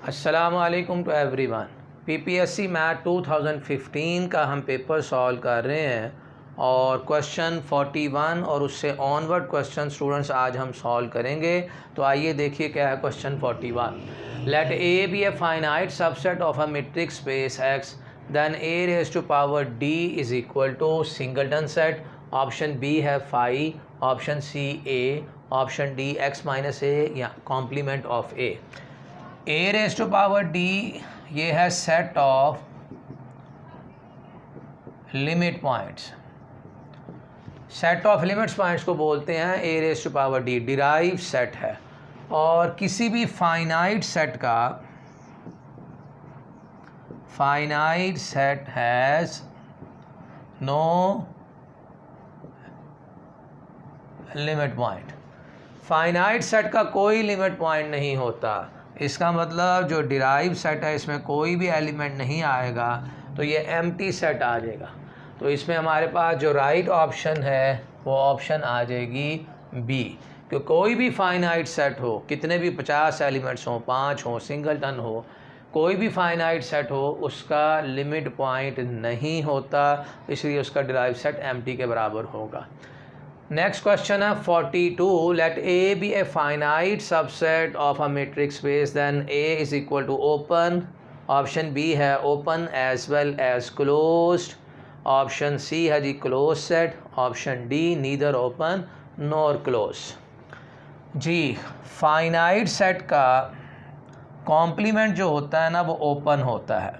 अस्सलामुअलैकुम to everyone. PPSC math 2015 का हम पेपर सॉल्व कर रहे हैं और क्वेश्चन 41 और उससे ऑनवर्ड क्वेश्चन स्टूडेंट्स आज हम सॉल्व करेंगे। तो आइए देखिए क्या है question 41। Let A be a finite subset of a metric space X then A raise to power D is equal to singleton set. Option B है phi, option C A, option D X minus A या complement of A. A raise to power D ये है set of limit points. Set of limits points को बोलते हैं A raise to power D, derive set है। और किसी भी फाइनाइट सेट का finite set has no limit point. Finite set का कोई लिमिट पॉइंट नहीं होता। इसका मतलब जो डिराइव सेट है इसमें कोई भी एलिमेंट नहीं आएगा तो ये एम्प्टी सेट आ जाएगा। तो इसमें हमारे पास जो राइट ऑप्शन है वो ऑप्शन आ जाएगी बी, कि कोई भी फाइनाइट सेट हो, कितने भी 50 एलिमेंट्स हों, 5 हों, सिंगलटन हो, कोई भी फाइनाइट सेट हो उसका लिमिट पॉइंट नहीं होता, इसलिए उसका डिराइव सेट एम्प्टी के बराबर होगा। नेक्स्ट क्वेश्चन है 42। Let A be a finite subset of a metric space then A is equal to open. Option B है open as well as closed. Option C है जी close set. Option D neither open nor close. जी finite set का complement जो होता है ना वो ओपन होता है।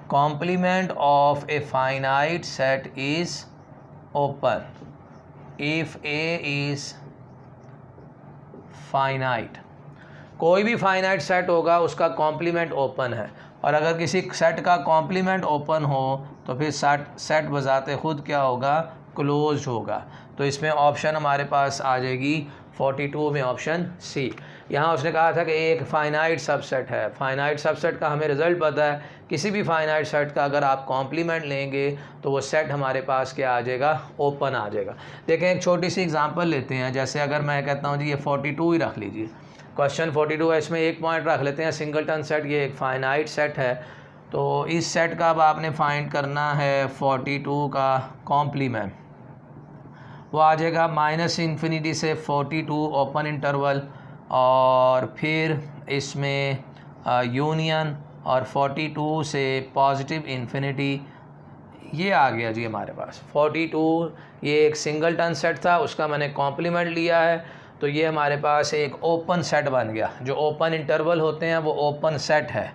Complement of a finite set is open if A is finite। कोई भी फाइनाइट सेट होगा उसका कॉम्प्लीमेंट ओपन है, और अगर किसी सेट का कॉम्प्लीमेंट ओपन हो तो फिर सेट बजाते खुद क्या होगा, क्लोज होगा। तो इसमें ऑप्शन हमारे पास आ जाएगी 42 में ऑप्शन सी। यहाँ उसने कहा था कि एक फाइनाइट सबसेट है। फाइनाइट सबसेट का हमें रिज़ल्ट पता है, किसी भी फाइनाइट सेट का अगर आप कॉम्प्लीमेंट लेंगे तो वो सेट हमारे पास क्या आ जाएगा, ओपन आ जाएगा। देखें एक छोटी सी एग्जांपल लेते हैं। जैसे अगर मैं कहता हूँ जी ये 42 ही रख लीजिए, क्वेश्चन 42 है, इसमें एक पॉइंट रख लेते हैं सिंगलटन सेट, ये एक फाइनाइट सेट है। तो इस सेट का अब आपने फाइंड करना है 42 का कॉम्प्लीमेंट। वो आ जाएगा -∞ से 42 ओपन इंटरवल, और फिर इसमें यूनियन और 42 से पॉजिटिव इन्फिनिटी। ये आ गया जी हमारे पास 42। ये एक सिंगलटन सेट था, उसका मैंने कॉम्प्लीमेंट लिया है, तो ये हमारे पास एक ओपन सेट बन गया। जो ओपन इंटरवल होते हैं वो ओपन सेट है।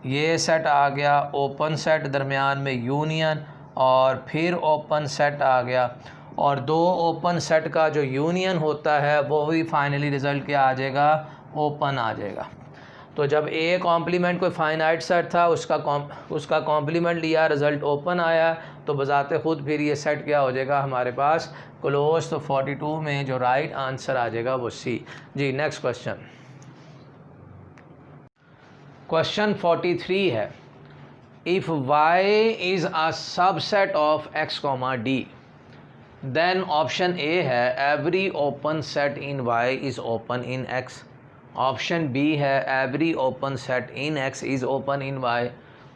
ये सेट आ गया ओपन सेट, दरमियान में यूनियन और फिर ओपन सेट आ गया, और दो ओपन सेट का जो यूनियन होता है वो भी फाइनली रिज़ल्ट क्या आ जाएगा, ओपन आ जाएगा। तो जब ए कॉम्प्लीमेंट कोई फाइनाइट सेट था उसका कॉम्प्लीमेंट लिया, रिज़ल्ट ओपन आया, तो बजाते खुद फिर ये सेट क्या हो जाएगा हमारे पास, क्लोज। तो 42 में जो राइट आंसर आ जाएगा वो सी। जी नेक्स्ट क्वेश्चन, क्वेश्चन 43 है। If Y is a subset of X comma D then option A है every open set in Y is open in X. Option B है every open set in X is open in Y.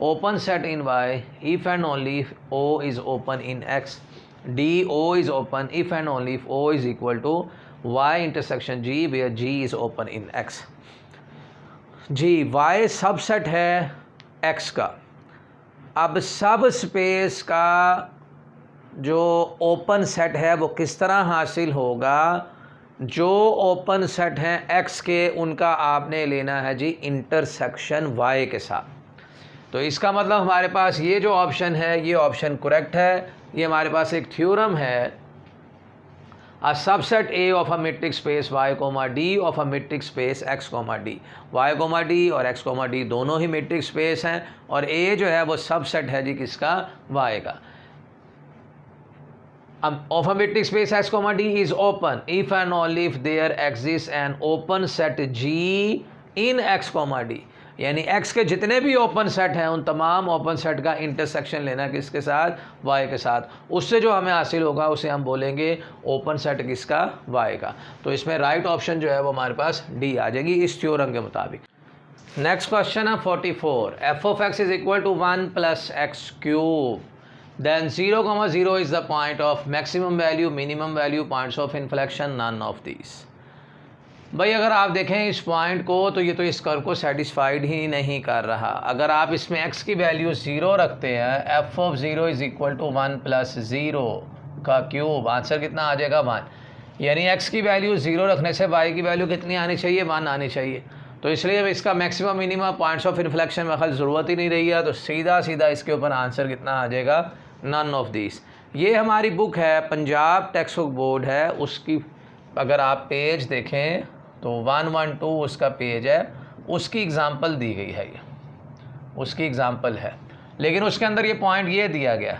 Open set in Y if and only if O is open in X. D O is open if and only if O is equal to Y intersection G where G is open in X. G Y subset है X का। अब सब space का जो open set है वो किस तरह हासिल होगा, जो ओपन सेट हैं एक्स के उनका आपने लेना है जी इंटरसेक्शन वाई के साथ। तो इसका मतलब हमारे पास ये जो ऑप्शन है ये ऑप्शन करेक्ट है। ये हमारे पास एक थ्योरम है, a subset A of a metric space Y comma D of a metric space X comma D. Y comma D और एक्स कोमा डी दोनों ही मीट्रिक स्पेस हैं, और ए जो है वो सबसेट है जी किसका, वाई का। Of a metric space x comma d is open if and only if there exists an open set G in x comma d। यानी x के जितने भी ओपन सेट हैं उन तमाम ओपन सेट का इंटरसेक्शन लेना किसके साथ, y के साथ। उससे जो हमें हासिल होगा उसे हम बोलेंगे ओपन सेट किसका, y का। तो इसमें राइट ऑप्शन जो है वो हमारे पास डी आ जाएगी इस थ्योरम के मुताबिक। नेक्स्ट क्वेश्चन है 44, F of X is equal to 1 plus X cube, then 0,0 is the point of maximum value, minimum value, points of inflection, none of these. भाई अगर आप देखें इस पॉइंट को तो ये तो इस कर्व को सेटिस्फाइड ही नहीं कर रहा। अगर आप इसमें x की वैल्यू 0 रखते हैं, F of 0 is equal to 1 plus 0 का क्यूब, आंसर कितना आ जाएगा 1। यानी x की वैल्यू 0 रखने से y की वैल्यू कितनी आनी चाहिए, 1 आनी चाहिए। तो इसलिए इसका maximum minimum points of inflection में खल ज़रूरत ही नहीं रही है, तो सीधा सीधा इसके ऊपर आंसर कितना आ जाएगा, नन ऑफ दिस। ये हमारी बुक है, पंजाब टेक्स्ट बुक बोर्ड है, उसकी अगर आप पेज देखें तो 112 उसका पेज है, उसकी एग्ज़ाम्पल दी गई है, ये उसकी एग्ज़ाम्पल है, लेकिन उसके अंदर ये पॉइंट ये दिया गया।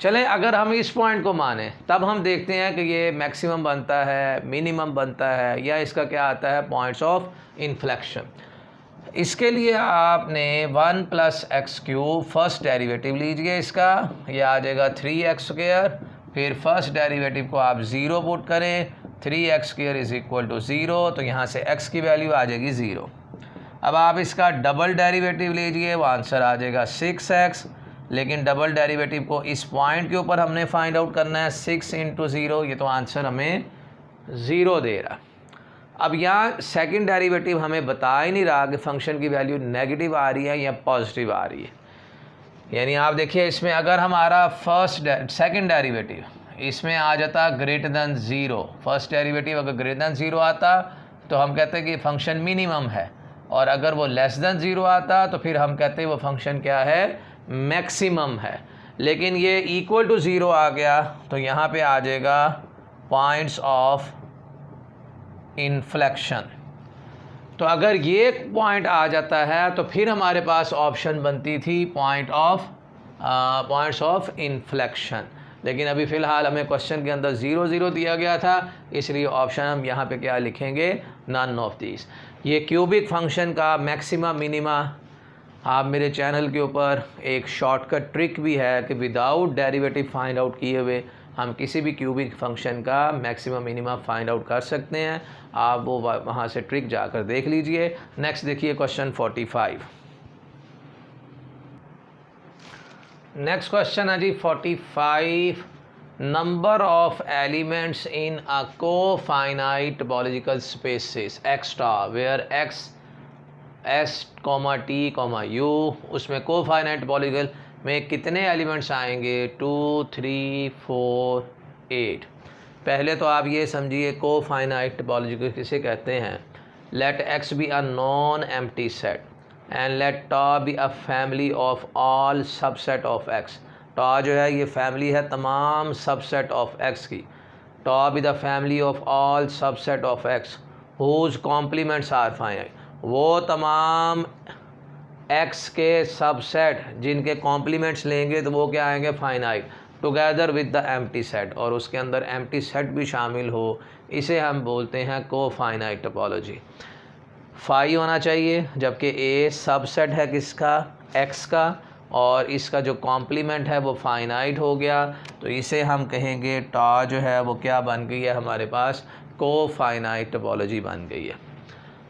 चलें अगर हम इस पॉइंट को माने तब हम देखते हैं कि ये मैक्सिमम बनता है, मिनिमम बनता है, या इसका क्या आता है, पॉइंट्स ऑफ इन्फ्लेक्शन। इसके लिए आपने 1 plus X cube first derivative लीजिए, इसका ये आ जाएगा 3x², फिर फर्स्ट डेरिवेटिव को आप 0 पुट करें, 3x² इज इक्वल टू 0, तो यहाँ से x की वैल्यू आ जाएगी 0। अब आप इसका डबल डेरिवेटिव लीजिए, वो आंसर आ जाएगा 6x, लेकिन डबल डेरिवेटिव को इस पॉइंट के ऊपर हमने फाइंड आउट करना है, 6 × 0, ये तो आंसर हमें 0 दे रहा। अब यहाँ सेकंड डेरिवेटिव हमें बता ही नहीं रहा कि फंक्शन की वैल्यू नेगेटिव आ रही है या पॉजिटिव आ रही है। यानी आप देखिए इसमें अगर हमारा सेकंड डेरिवेटिव इसमें आ जाता ग्रेटर दैन 0, फर्स्ट डेरिवेटिव अगर ग्रेटर दैन 0 आता तो हम कहते हैं कि फंक्शन मिनिमम है, और अगर वो लेस दैन 0 आता तो फिर हम कहते हैं वो फंक्शन क्या है, मैक्सिमम है। लेकिन ये इक्वल टू 0 आ गया तो यहाँ पे आ जाएगा पॉइंट्स ऑफ इन्फ्लेक्शन। तो अगर ये पॉइंट आ जाता है तो फिर हमारे पास ऑप्शन बनती थी पॉइंट्स ऑफ इन्फ्लेक्शन, लेकिन अभी फ़िलहाल हमें क्वेश्चन के अंदर 0 0 दिया गया था, इसलिए ऑप्शन हम यहाँ पे क्या लिखेंगे, नन ऑफ दिस। ये क्यूबिक फंक्शन का मैक्सिमा मिनिमा, आप मेरे चैनल के ऊपर एक शॉर्टकट ट्रिक भी है कि विदाउट डेरिवेटिव फाइंड आउट किए हुए हम किसी भी क्यूबिक फंक्शन का मैक्सिमम मिनिमा फाइंड आउट कर सकते हैं। आप वो वहाँ से ट्रिक जाकर देख लीजिए। नेक्स्ट देखिए क्वेश्चन 45। नेक्स्ट क्वेश्चन है जी 45, number of elements in a cofinite topological spaces x star where x s, t, u, उसमें कोफाइनाइट टोपोलॉजिकल में कितने एलिमेंट्स आएंगे, 2 3 4 8। पहले तो आप ये समझिए कोफाइनाइट टोपोलॉजिकल किसे कहते हैं। Let x be a non empty set and let tau be a family of all subset of x। Tau जो है ये फैमिली है तमाम सबसेट ऑफ x की। टा be the family of all subset of x whose complements are finite. वो तमाम x के सबसेट जिनके कॉम्प्लीमेंट्स लेंगे तो वो क्या आएंगे, finite, together with the empty set, और उसके अंदर एम्प्टी सेट भी शामिल हो, इसे हम बोलते हैं कोफाइनाइट टोपोलॉजी। फाई होना चाहिए, जबकि ए सबसेट है किसका, x का, और इसका जो कॉम्प्लीमेंट है वो फाइनाइट हो गया, तो इसे हम कहेंगे टा जो है वो क्या बन गई है, हमारे पास कोफाइनाइट टोपोलॉजी बन गई है।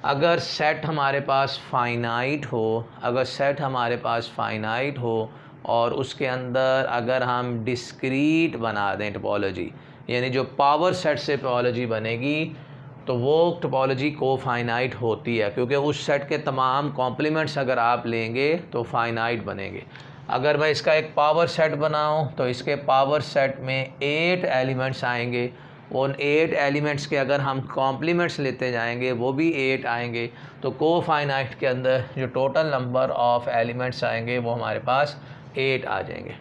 अगर सेट हमारे पास फाइनाइट हो, और उसके अंदर अगर हम डिस्क्रीट बना दें टोपोलॉजी, यानी जो पावर सेट से टोपोलॉजी बनेगी, तो वो टोपोलॉजी कोफाइनाइट होती है, क्योंकि उस सेट के तमाम कॉम्प्लीमेंट्स अगर आप लेंगे तो फाइनाइट बनेंगे। अगर मैं इसका एक पावर सेट बनाऊं तो इसके पावर सेट में 8 एलिमेंट्स आएंगे, उन 8 एलिमेंट्स के अगर हम कॉम्प्लीमेंट्स लेते जाएंगे वो भी 8 आएंगे, तो कोफाइनाइट के अंदर जो टोटल नंबर ऑफ़ एलिमेंट्स आएंगे वो हमारे पास 8 आ जाएंगे।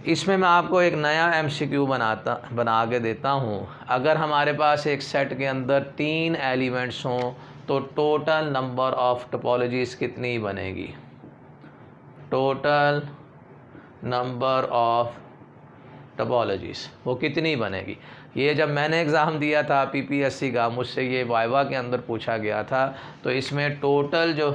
इसमें मैं आपको एक नया MCQ बना के देता हूँ। अगर हमारे पास एक सेट के अंदर 3 एलिमेंट्स हों तो टोटल नंबर ऑफ़ टोपोलॉजीज़ कितनी बनेगी, टोटल नंबर ऑफ़ टोपोलॉजीज़ वो कितनी बनेगी। ये जब मैंने एग्ज़ाम दिया था PPSC का, मुझसे ये वाइवा के अंदर पूछा गया था, तो इसमें टोटल जो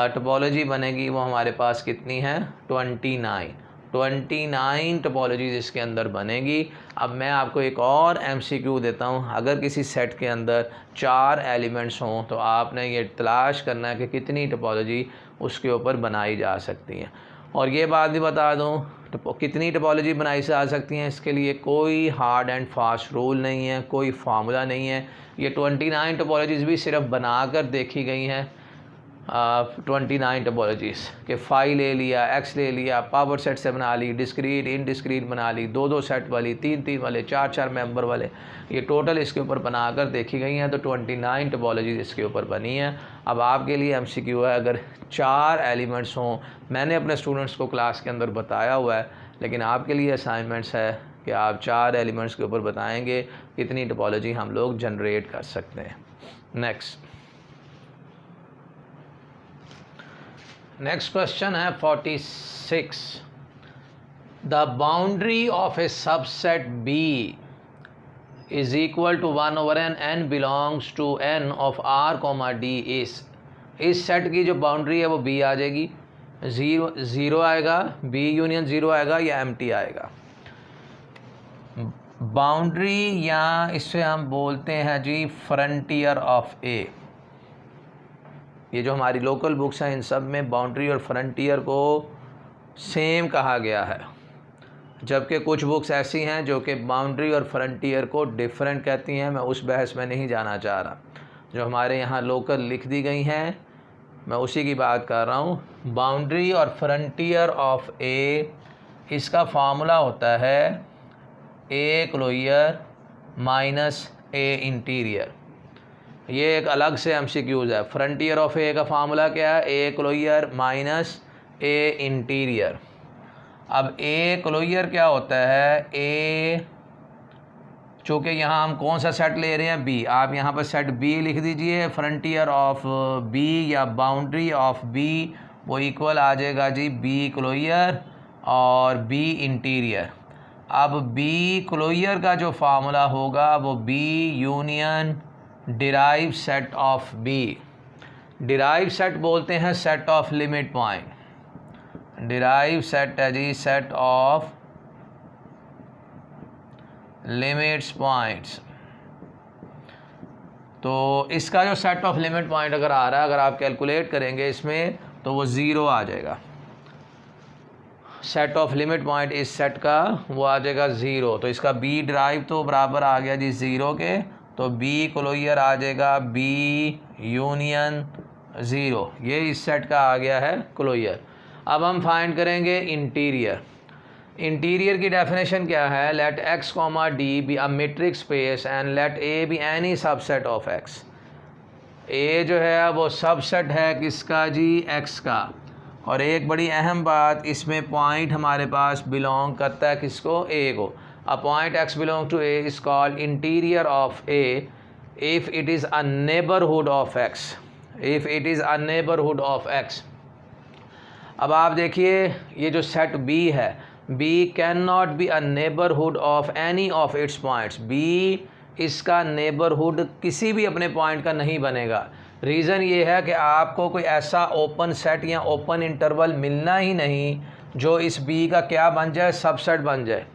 टोपोलॉजी बनेगी वो हमारे पास कितनी है, 29। 29 टोपोलॉजीज़ इसके अंदर बनेगी। अब मैं आपको एक और MCQ देता हूँ। अगर किसी सेट के अंदर 4 एलिमेंट्स हों तो आपने ये तलाश करना है कि कितनी टोपोलॉजी उसके ऊपर बनाई जा सकती हैं। और ये बात भी बता दूँ, कितनी टोपोलॉजी बनाई जा सकती हैं, इसके लिए कोई हार्ड एंड फास्ट रूल नहीं है, कोई फार्मूला नहीं है। ये 29 टोपोलॉजीज़ भी सिर्फ बनाकर देखी गई हैं। 29 टोपोलॉजीज़ के फाई ले लिया, एक्स ले लिया, पावर सेट से बना ली, डिस्क्रीट इनडिस्क्रीट बना ली, 2-2 सेट वाली, 3-3 वाले, 4-4 मेंबर वाले, ये टोटल इसके ऊपर बनाकर देखी गई हैं। तो 29 टोपोलॉजीज़ इसके ऊपर बनी हैं। अब आपके लिए MCQ है, अगर 4 एलिमेंट्स हों, मैंने अपने स्टूडेंट्स को क्लास के अंदर बताया हुआ है, लेकिन आपके लिए असाइनमेंट्स है कि आप 4 एलिमेंट्स के ऊपर बताएंगे कितनी टोपोलॉजी हम लोग जनरेट कर सकते हैं। नेक्स्ट क्वेश्चन है 46। The boundary of a subset B is equal to 1/n, n belongs to n ऑफ R, D। इस सेट की जो बाउंड्री है वो B आ जाएगी, 0 आएगा, B यूनियन 0 आएगा या एम्प्टी आएगा। बाउंड्री या इससे हम बोलते हैं जी फ्रंटियर ऑफ A। ये जो हमारी लोकल बुक्स हैं इन सब में बाउंड्री और फ्रंटियर को सेम कहा गया है, जबकि कुछ बुक्स ऐसी हैं जो कि बाउंड्री और फ्रंटियर को डिफरेंट कहती हैं। मैं उस बहस में नहीं जाना चाह रहा। जो हमारे यहाँ लोकल लिख दी गई हैं मैं उसी की बात कर रहा हूँ। बाउंड्री और फ्रंटियर ऑफ A, इसका फार्मूला होता है A closure minus A interior. ये एक अलग से MCQs है। फ्रंटियर ऑफ A का फार्मूला क्या है? A closure minus A interior. अब A क्लोयर क्या होता है? A, चूँकि यहाँ हम कौन सा सेट ले रहे हैं? B। आप यहाँ पर सेट B लिख दीजिए। फ्रंटियर ऑफ B या बाउंड्री ऑफ B वो इक्वल आ जाएगा जी B क्लोयर और B इंटीरियर। अब B क्लोयर का जो फार्मूला होगा वो B union derive set of B। Derive set बोलते हैं set of limit point. Derive set है जी सेट ऑफ लिमिट्स पॉइंट्स। तो इसका जो सेट ऑफ लिमिट पॉइंट अगर आ रहा है, अगर आप कैलकुलेट करेंगे इसमें तो वो 0 आ जाएगा। सेट ऑफ लिमिट पॉइंट इस सेट का वो आ जाएगा 0। तो इसका B डिराइव तो बराबर आ गया जी 0 के, तो B क्लोयर आ जाएगा B यूनियन 0। ये इस सेट का आ गया है क्लोयर। अब हम फाइंड करेंगे इंटीरियर। इंटीरियर की डेफिनेशन क्या है? Let x, D be a metric space and let A be any subset of x। A जो है वो सबसेट है किसका जी? x का। और एक बड़ी अहम बात, इसमें पॉइंट हमारे पास बिलोंग करता है किसको? A को। A point x belong to A is called interior of A if it is a neighborhood of x। if it is a neighborhood of x। अब आप देखिए ये जो सेट B है, B can not be a neighbourhood of any of its points. B इसका neighbourhood किसी भी अपने पॉइंट का नहीं बनेगा। रीज़न ये है कि आपको कोई ऐसा ओपन सेट या ओपन इंटरवल मिलना ही नहीं जो इस B का क्या बन जाए? सबसेट बन जाए।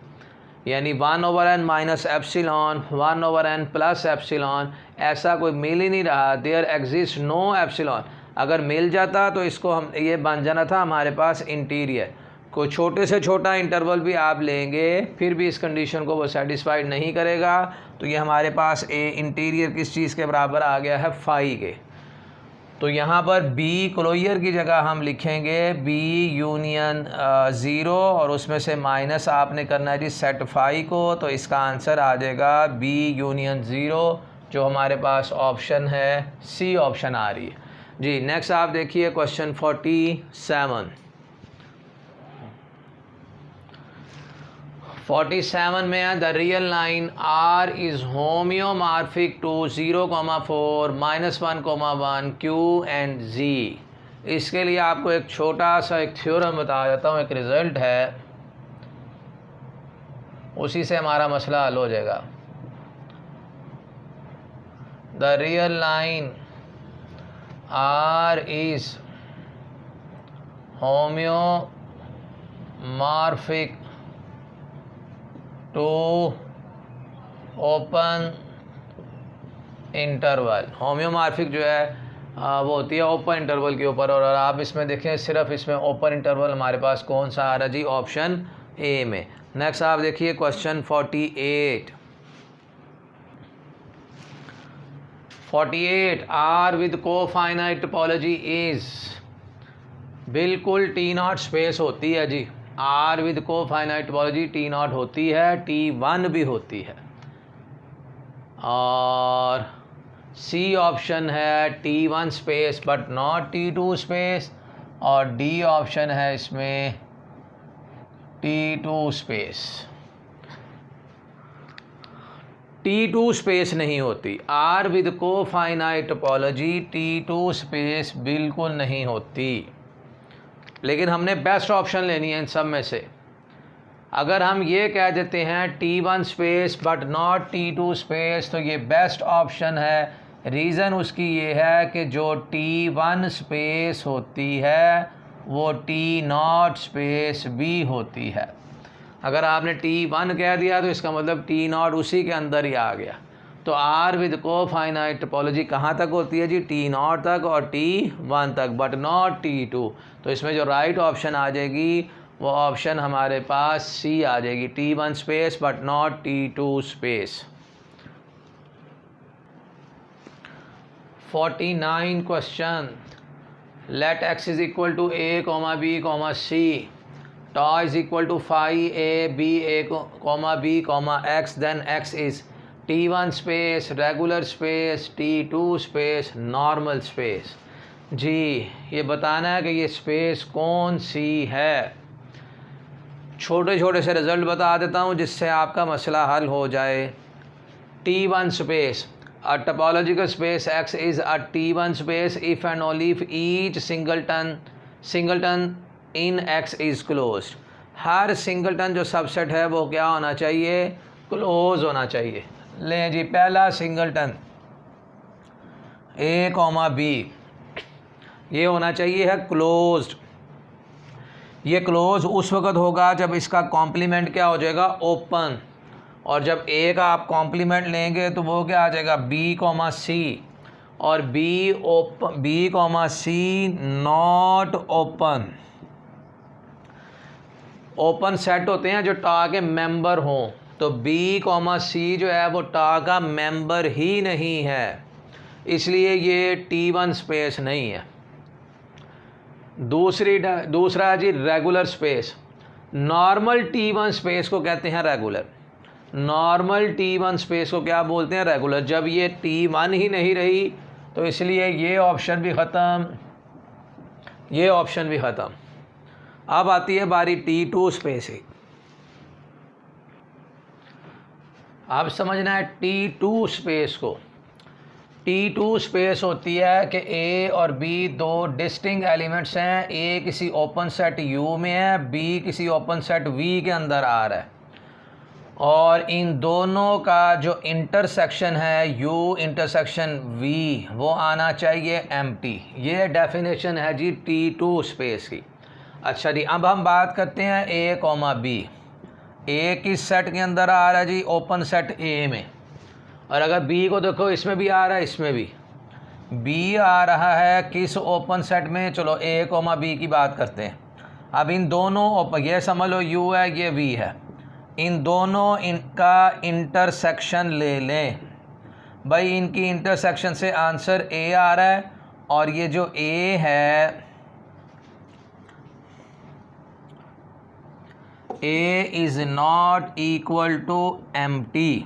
यानी 1/n minus epsilon, 1/n plus epsilon, ऐसा कोई मिल ही नहीं रहा। There exist no epsilon. अगर मिल जाता तो इसको हम ये बन जाना था हमारे पास इंटीरियर। कोई छोटे से छोटा इंटरवल भी आप लेंगे फिर भी इस कंडीशन को वो सेटिस्फाइड नहीं करेगा। तो ये हमारे पास ए इंटीरियर किस चीज़ के बराबर आ गया है? फाई के। तो यहाँ पर B क्लोयर की जगह हम लिखेंगे B यूनियन 0 और उसमें से माइनस आपने करना है जी सेट फाई को। तो इसका आंसर आ जाएगा B यूनियन 0, जो हमारे पास ऑप्शन है C ऑप्शन आ रही है जी। नेक्स्ट आप देखिए क्वेश्चन 47 में है the real line R is homeomorphic to 0,4, -1,1 Q and Z। इसके लिए आपको एक छोटा सा एक थ्योरम बता देता हूँ, एक रिज़ल्ट है, उसी से हमारा मसला हल हो जाएगा। The real line R is homeomorphic morphic to open interval. Homeomorphic जो है वो होती है ओपन इंटरवल के ऊपर, और आप इसमें देखें सिर्फ इसमें ओपन इंटरवल हमारे पास कौन सा आ रहा है जी, ऑप्शन ए में। नेक्स्ट आप देखिए question 48 R with cofinite topology is, बिल्कुल टी नॉट स्पेस होती है जी। R with cofinite topology T not होती है, T1 भी होती है, और सी ऑप्शन है T1 space but not T2 space, और डी ऑप्शन है इसमें T2 स्पेस। T2 स्पेस नहीं होती। R with cofinite topology T2 space बिल्कुल नहीं होती, लेकिन हमने बेस्ट ऑप्शन लेनी है इन सब में से। अगर हम ये कह देते हैं T1 space but not T2 space, तो ये बेस्ट ऑप्शन है। रीज़न उसकी ये है कि जो T1 स्पेस होती है वो T0 स्पेस भी होती है। अगर आपने T1 कह दिया तो इसका मतलब T0 उसी के अंदर ही आ गया। तो आर विद कोफाइनाइट टोपोलॉजी कहाँ तक होती है जी, T0 तक और T1 तक, बट नॉट T2। तो इसमें जो राइट ऑप्शन आ जाएगी वो ऑप्शन हमारे पास सी आ जाएगी, T1 space but not T2 space. 49 question, let x is equal to a, b, c, tau is equal to phi a, b, a, b, x, then x is T1 space, regular space, T2 space, normal space. जी ये बताना है कि ये space कौन सी है। छोटे छोटे से रिज़ल्ट बता देता हूँ जिससे आपका मसला हल हो जाए। T1 space, a topological space X is a T1 space if and only if each singleton in X is closed। Her singleton जो सबसेट है वो क्या होना चाहिए, क्लोज होना चाहिए। लें जी पहला सिंगलटन A, B, ये होना चाहिए है क्लोज्ड। ये क्लोज उस वक्त होगा जब इसका कॉम्प्लीमेंट क्या हो जाएगा, ओपन, और जब ए का आप कॉम्प्लीमेंट लेंगे तो वो क्या आ जाएगा, B, C, और B, C not open. Open set होते हैं जो टा के मेंबर हों, तो B, C जो है वो टा का मेंबर ही नहीं है, इसलिए ये T1 स्पेस नहीं है। दूसरा जी regular space. Normal T1 space को कहते हैं रेगुलर, नॉर्मल T1 स्पेस को क्या बोलते हैं, रेगुलर। जब ये T1 ही नहीं रही तो इसलिए ये ऑप्शन भी ख़त्म, ये ऑप्शन भी ख़त्म। अब आती है बारी T2 स्पेस की। अब समझना है T2 स्पेस को। T2 स्पेस होती है कि A और B दो डिस्टिंक्ट एलिमेंट्स हैं। A किसी ओपन सेट U में है, B किसी ओपन सेट V के अंदर आ रहा है, और इन दोनों का जो इंटरसेक्शन है U इंटरसेक्शन V वो आना चाहिए एम्प्टी। ये डेफिनेशन है जी T2 स्पेस की। अच्छा जी अब हम बात करते हैं A, B। A किस सेट के अंदर आ रहा है जी, ओपन सेट A में, और अगर B को देखो इसमें भी आ रहा है, इसमें भी B आ रहा है किस ओपन सेट में, चलो A, B की बात करते हैं। अब इन दोनों, ये समझ लो U है, ये V है, इन दोनों इनका इंटरसेक्शन ले लें भाई। इनकी इंटरसेक्शन से आंसर A आ रहा है, और ये जो A है, A is not equal to empty.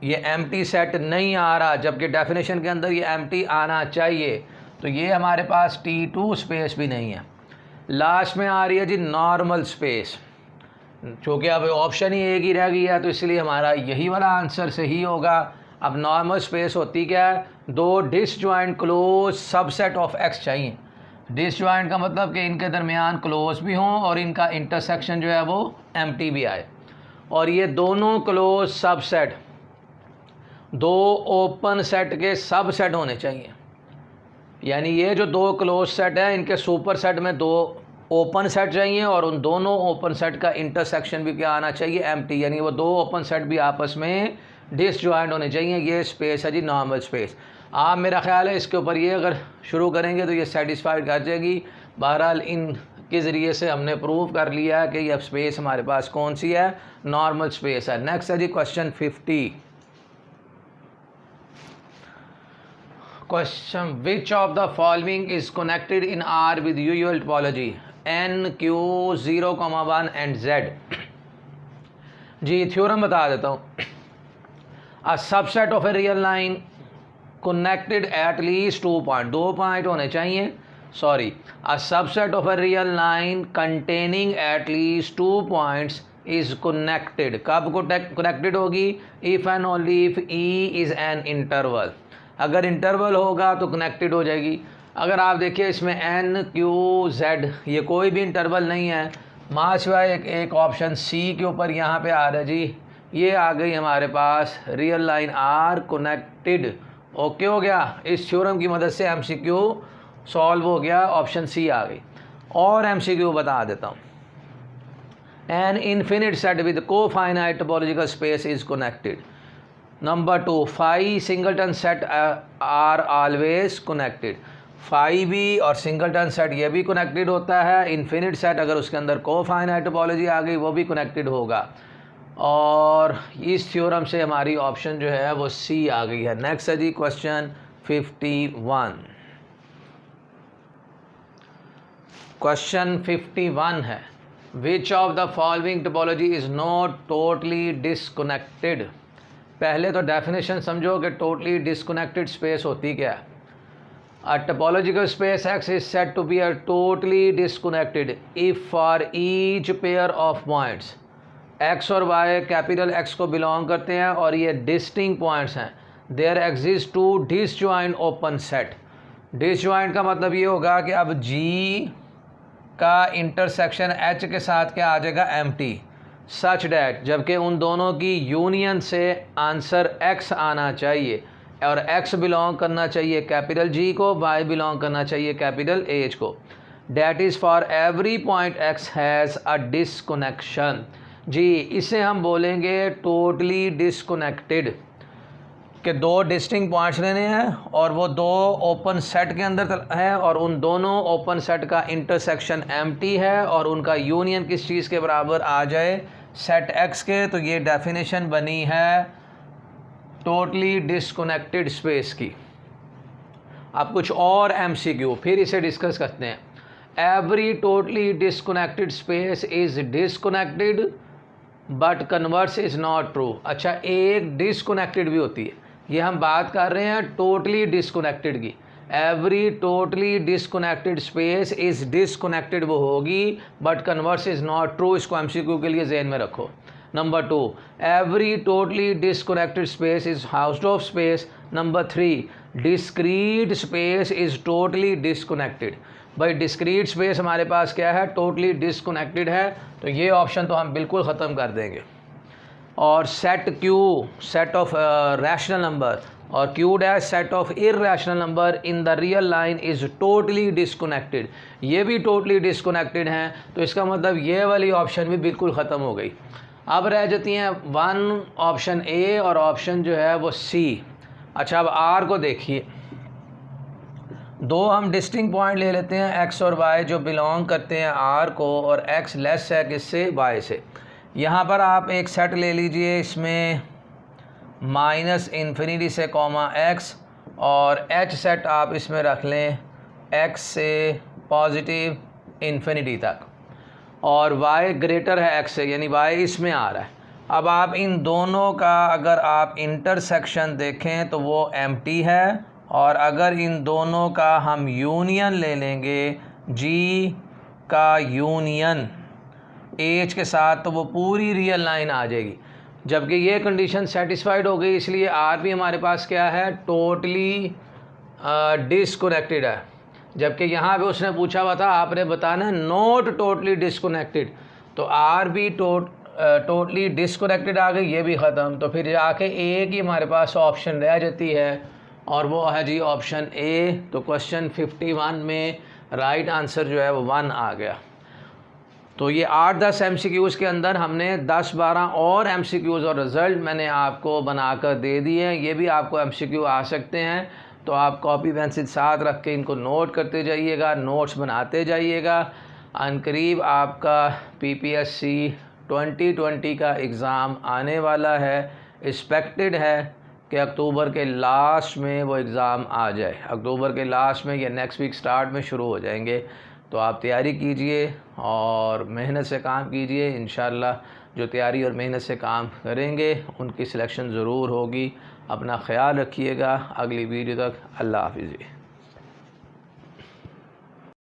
ये एम्प्टी सेट नहीं आ रहा, जबकि डेफिनेशन के अंदर ये एम्प्टी आना चाहिए, तो ये हमारे पास T2 स्पेस भी नहीं है। लास्ट में आ रही है जी नॉर्मल स्पेस, क्योंकि अब ऑप्शन ही एक ही रह गई है तो इसलिए हमारा यही वाला आंसर सही होगा। अब नॉर्मल स्पेस होती क्या है, दो disjoint close subset of X चाहिए। डिसजॉइंट का मतलब कि इनके दरमियान क्लोज भी हों और इनका इंटरसेक्शन जो है वो एम्प्टी भी आए, और ये दोनों क्लोज सबसेट दो ओपन सेट के सबसेट होने चाहिए। यानी ये जो दो क्लोज सेट है इनके सुपर सेट में दो ओपन सेट चाहिए और उन दोनों ओपन सेट का इंटरसेक्शन भी क्या आना चाहिए, एम्प्टी, यानी वो दो ओपन सेट भी आपस में डिसजॉइंट होने चाहिए। ये स्पेस है जी नॉर्मल स्पेस। आप मेरा ख्याल है इसके ऊपर ये अगर शुरू करेंगे तो ये सेटिस्फाइड कर जाएगी। बहरहाल इन के ज़रिए से हमने प्रूव कर लिया है कि ये स्पेस हमारे पास कौन सी है, नॉर्मल स्पेस है। नेक्स्ट है जी question 50। Question which of the following is connected in R with usual topology n q 0,1 and z। जी थ्योरम बता देता हूँ। A subset of a real line connected at least 2 point, 2 point होने चाहिए, sorry, a subset of a real line containing at least 2 points is connected. कब connected होगी, if and only if E is an interval. अगर interval होगा तो connected हो जाएगी। अगर आप देखिए इसमें n q z ये कोई भी इंटरवल नहीं है, माशिवाय एक ऑप्शन सी के ऊपर यहाँ पे आ रहा है जी, ये आ गई हमारे पास real line R connected. Okay हो गया, इस थ्योरम की मदद से MCQ सॉल्व हो गया, ऑप्शन सी आ गई। और MCQ बता देता हूँ। An infinite set with cofinite topological space is connected. Number 2, 5 singleton set are always connected. 5 भी और सिंगलटन सेट ये भी कनेक्टेड होता है। इन्फिनिट सेट अगर उसके अंदर कोफाइनाइट टोपोलॉजी आ गई वो भी कनेक्टेड होगा। और इस थ्योरम से हमारी ऑप्शन जो है वो सी आ गई है। नेक्स्ट है जी क्वेश्चन 51। क्वेश्चन 51 है, विच of the following topology is not totally disconnected. पहले तो डेफिनेशन समझो कि टोटली डिसकनेक्टेड स्पेस होती क्या है। A topological space X is said to be a totally disconnected if for each pair of points X और Y capital X को belong करते हैं और ये डिस्टिंक्ट पॉइंट्स हैं, there exist two disjoint open set. Disjoint का मतलब ये होगा कि अब G का इंटरसेक्शन H के साथ क्या आ जाएगा, एम्प्टी, सच डैट, जबकि उन दोनों की यूनियन से आंसर X आना चाहिए और X बिलोंग करना चाहिए कैपिटल G को, Y बिलोंग करना चाहिए कैपिटल H को। That is for every point X has a disconnection. जी इसे हम बोलेंगे टोटली डिसकनेक्टेड, कि दो डिस्टिंक्ट पॉइंट्स लेने हैं और वो दो ओपन सेट के अंदर है और उन दोनों ओपन सेट का इंटरसेक्शन एम्प्टी है और उनका यूनियन किस चीज़ के बराबर आ जाए, सेट X के। तो ये डेफिनेशन बनी है टोटली डिसकनेक्टेड स्पेस की। अब कुछ और MCQ फिर इसे डिस्कस करते हैं। Every totally disconnected space is disconnected but converse is not true. अच्छा, एक डिसकनेक्टेड भी होती है, ये हम बात कर रहे हैं टोटली डिसकनेक्टेड की। Every totally disconnected space is disconnected वो होगी, but converse is not true. इसको MCQ के लिए जहन में रखो। Number 2, every totally disconnected space is housed space. Number 3, discrete space is totally disconnected. भाई डिस्क्रीट स्पेस हमारे पास क्या है, टोटली डिसकनेक्टेड है, तो ये ऑप्शन तो हम बिल्कुल ख़त्म कर देंगे। और set Q set of rational number और Q dash set of irrational number in the real line is totally disconnected, ये भी टोटली डिसकनेक्टेड हैं। तो इसका मतलब ये वाली ऑप्शन भी बिल्कुल ख़त्म हो गई। अब रह जाती हैं 1 ऑप्शन A और ऑप्शन जो है वो C। अच्छा, अब R को देखिए, दो हम डिस्टिंक्ट पॉइंट ले लेते हैं X और Y जो बिलोंग करते हैं R को, और X लेस है किससे, Y से। यहाँ पर आप एक सेट ले लीजिए, इसमें -∞ से X, और H सेट आप इसमें रख लें X से पॉजिटिव इन्फिनिटी तक, और Y ग्रेटर है X से, यानी Y इसमें आ रहा है। अब आप इन दोनों का अगर आप इंटरसेक्शन देखें तो वो एम्प्टी है, और अगर इन दोनों का हम यूनियन ले लेंगे, G का यूनियन H के साथ, तो वो पूरी रियल लाइन आ जाएगी। जबकि ये कंडीशन सेटिस्फाइड हो गई, इसलिए R भी हमारे पास क्या है, टोटली डिसकनेक्टेड है। जबकि यहाँ पे उसने पूछा हुआ था, आपने बताना है नॉट टोटली डिसकनेक्टेड, तो R भी टोटली डिसकनेक्टेड आ गई, ये भी ख़त्म। तो फिर जाके एक ही हमारे पास ऑप्शन रह जाती है, और वो है जी ऑप्शन A। तो क्वेश्चन 51 में राइट आंसर जो है वो 1 आ गया। तो ये 8-10 MCQs के अंदर हमने 10-12 और MCQs और रिज़ल्ट मैंने आपको बनाकर दे दिए हैं। ये भी आपको MCQ आ सकते हैं, तो आप कॉपी पेंसिल साथ रख के इनको नोट करते जाइएगा, नोट्स बनाते जाइएगा। अनकरीब आपका PPSC 2020 का एग्ज़ाम आने वाला है। एक्सपेक्टेड है कि अक्टूबर के लास्ट में वो एग्ज़ाम आ जाए, अक्टूबर के लास्ट में या नेक्स्ट वीक स्टार्ट में शुरू हो जाएंगे। तो आप तैयारी कीजिए और मेहनत से काम कीजिए। इंशाअल्लाह जो तैयारी और मेहनत से काम करेंगे उनकी सिलेक्शन ज़रूर होगी। अपना ख्याल रखिएगा। अगली वीडियो तक अल्लाह हाफ़िज़।